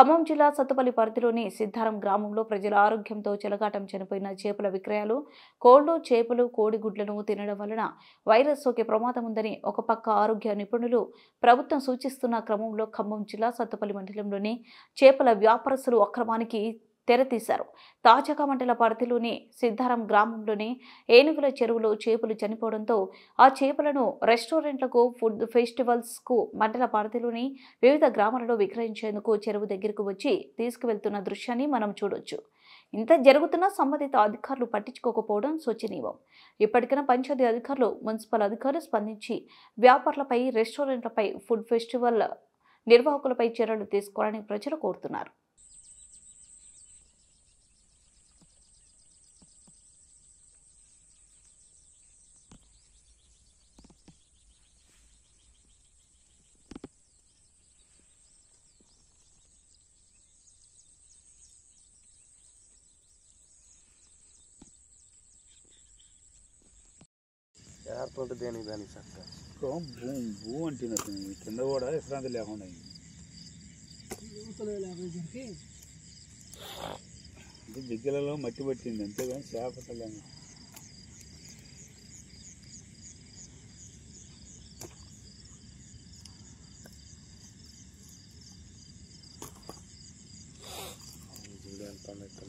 ఖమ్మం జిల్లా సత్తుపల్లి పరిధిలోని సిద్ధారం గ్రామంలో ప్రజల ఆరోగ్యంతో చెలగాటం చనిపోయిన చేపల విక్రయాలు కోళ్లు చేపలు కోడిగుడ్లను తినడం వలన వైరస్ సోకే ప్రమాదం ఉందని ఒక పక్క ఆరోగ్య నిపుణులు ప్రభుత్వం సూచిస్తున్న క్రమంలో ఖమ్మం జిల్లా సత్తుపల్లి మండలంలోని చేపల వ్యాపారస్తులు అక్రమానికి తెరతీశారు. తాజాగా మండల పరిధిలోని సిద్ధారం గ్రామంలోని ఏనుగుల చెరువులో చేపలు చనిపోవడంతో ఆ చేపలను రెస్టారెంట్లకు, ఫుడ్ ఫెస్టివల్స్ కు మండల పరిధిలోని వివిధ గ్రామాలలో విక్రయించేందుకు చెరువు దగ్గరకు వచ్చి తీసుకువెళ్తున్న దృశ్యాన్ని మనం చూడొచ్చు. ఇంత జరుగుతున్నా సంబంధిత అధికారులు పట్టించుకోకపోవడం శోచనీయం. ఇప్పటికైనా పంచాయతీ అధికారులు, మున్సిపల్ అధికారులు స్పందించి వ్యాపారులపై, రెస్టారెంట్లపై, ఫుడ్ ఫెస్టివల్ నిర్వాహకులపై చర్యలు తీసుకోవాలని ప్రజలు కోరుతున్నారు. ఏర్పాటు దానికి చక్కగా భూ అంటుంది కింద కూడా విశ్రాంతి లేకుండా దిగ్గలలో మట్టి పట్టింది అంతేగాని చేపట్టలేము. చూడాలి